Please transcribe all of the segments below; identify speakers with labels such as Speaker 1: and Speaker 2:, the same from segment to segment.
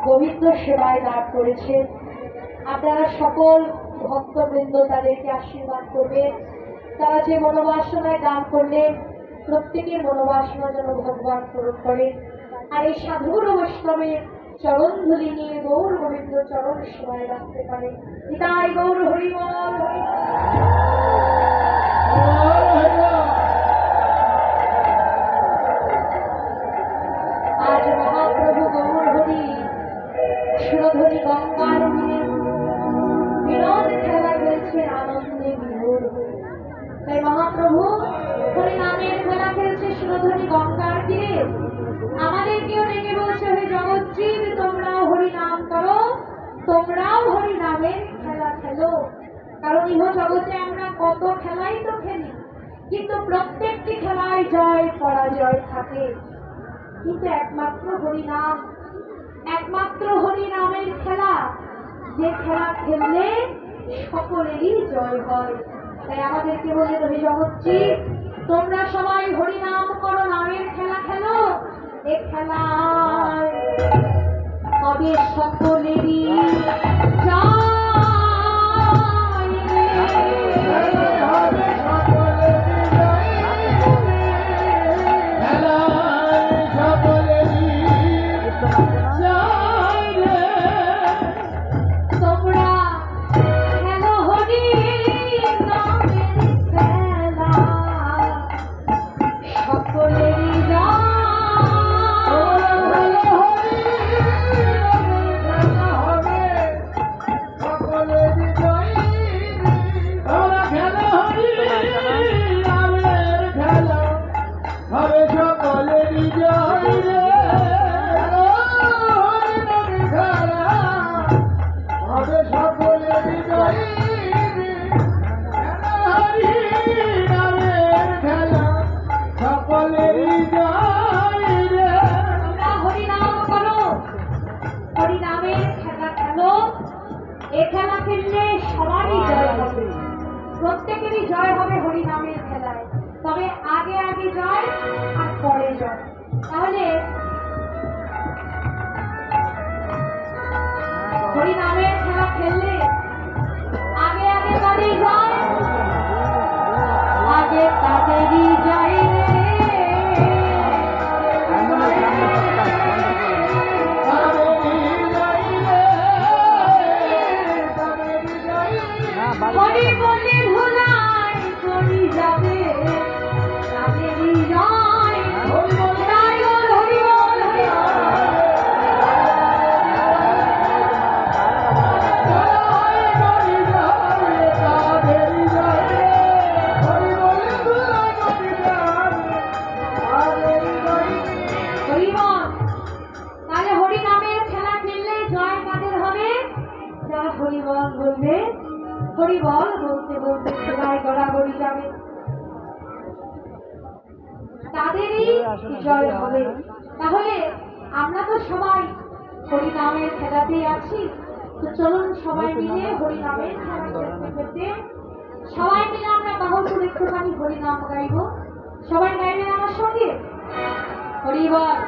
Speaker 1: গোবিন্দ সেবায় লাভ করেছে। আপনারা সকল ভক্তবৃন্দ তাদেরকে আশীর্বাদ করবেন। তারা যে মনোবাসনায় গান করলেন প্রত্যেকের মনোবাসনা যেন ভগবান পূরণ করেন। আর এই সাধুর বৈষ্ণবের চরণ ধুলি নিয়ে গৌর গোবিন্দ চরণ সেবায় রাখতে পারে। তাই গৌর হরিবল। আজ মহাপ্রভু গৌর হরি সুরধরি গঙ্গার বিনোদ খেলা খেলছে আনন্দে বিভোর। তাই মহাপ্রভু হরি নামের খেলা খেলছে সুরধরি গঙ্গার তীরে। আমাদেরকেও ডেকে বলছে, হে জগৎজীব, তোমরাও হরি নাম করো, তোমরাও হরি নামের খেলা খেলো। কারণ ইহ জগতে আমরা কত খেলাই তো খেলি, কিন্তু প্রত্যেকটি খেলায় জয় পরাজয় থাকে। কিন্তু একমাত্র হরিনাম, একমাত্র হরিনামের খেলা, যে খেলা খেললে সকলেরই জয় হয়। তাই আমাদেরকে বলে, হে জগৎজীব, তোমরা সবাই হরিনাম করো, নামের খেলা খেলো। এ খেলায় তবে সকলেরই জয়। জয় হবে হরি নামের খেলায়, তবে আগে আগে জয় আর পরে জয়। তাহলে হরি নামের খেলা খেললে আগে আগে কাদের জয়, আগে তাদেরই জয় রে। হরি বলে ধুলাই করি যাবে তাদেরই জয়, হরি বল হরি বল হরি বল হরি বল। তাহলে হরি নামের খেলা খেললে জয় কাদের হবে? যারা হরি বল বলবে, হরি বল বলতে বলতে খেলায় গড়াগড়ি যাবে, তাদেরই জয় হবে। তাহলে আমরা তো সবাই হরি নামের খেলাতেই আছি, তো চলুন সবাই মিলে হরি নামের খেলা খেলতে খেলতে সবাই মিলে আমরা বাহুপুর একটুখানি হরি নাম গাইব। সবাই গাইবেন আমার সঙ্গে হরি বল।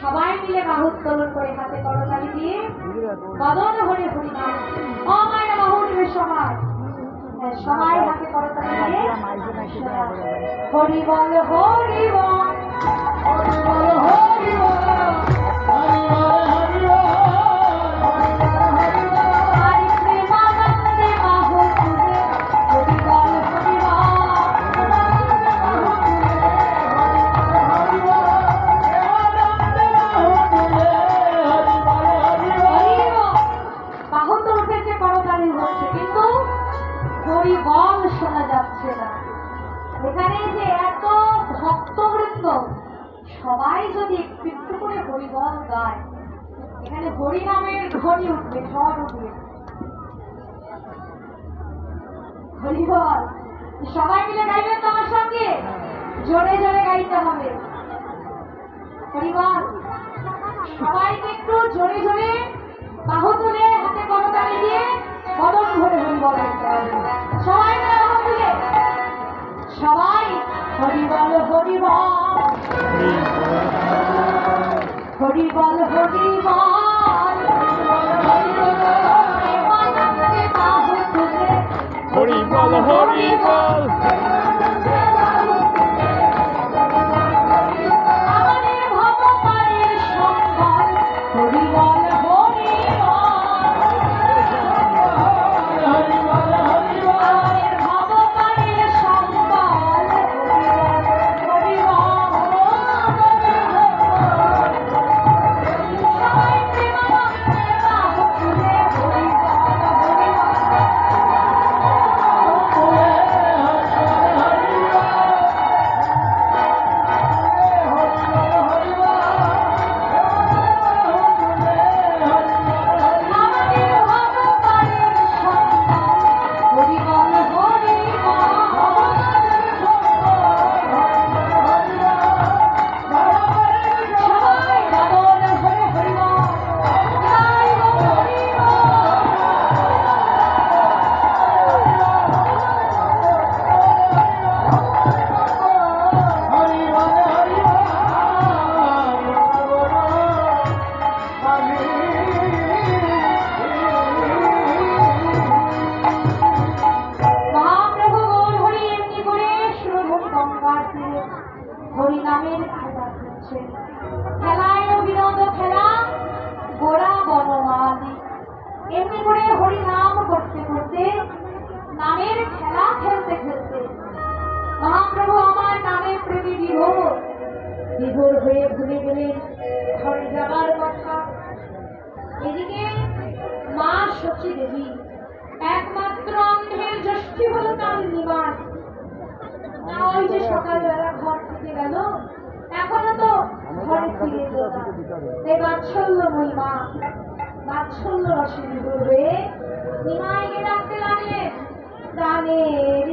Speaker 1: সবাই মিলে বাহু উত্তোলন করে হাতে করতালি দিয়ে বদন হরে হরি নাম ও মায়ের বাহুর সবাই সবাই হাতে করতালি দিয়ে হরি বল হরি বল হরি বল হরি বল শোনা যাচ্ছে না। এখানে যে এত ভক্তবৃন্দ সবাই যদি একটু একটু করে হরিবল গায়, এখানে হরি নামের ধ্বনি উঠবে, ঝড় উঠবে। হরিবল সবাই মিলে গাইবেন তোমার সঙ্গে, জোরে জোরে গাইতে হবে হরিবল। সবাইকে একটু জোরে জোরে বাহু তুলে হাতে করতালি দিয়ে বদন ভরে হরিবল গাইতে হবে। সবাই মিলে বাহু তুলে সবাই হরিবল হরিবল হরিবল হরিবল বাহু তুলে
Speaker 2: হরিবল হরিবল।
Speaker 1: আমাদের ভগবানের সম্বল হরিবল হরিনামের খেলা খেলছে। খেলায় বিনোদ খেলা গোড়া বনমালী, এমনি করে হরিনাম করতে করতে নামের খেলা খেলতে খেলতে মহাপ্রভু আমার নামের প্রতি বিভোর বিভোর হয়ে ভুলে গেলেন ঘরে যাবার কথা। এদিকে মা সচী দেবী একমাত্র অন্ধের জ্যোষ্ঠী হল তার নিবাস। ওই যে সকালবেলা ঘর থেকে গেল, এখনো তো ঘরে ফিরে এলো না। এই বাৎসল্যময়ী মা বাৎসল্য রসে বিভোর হয়ে নিমাইকে ডাকতে লাগলেন, প্রাণের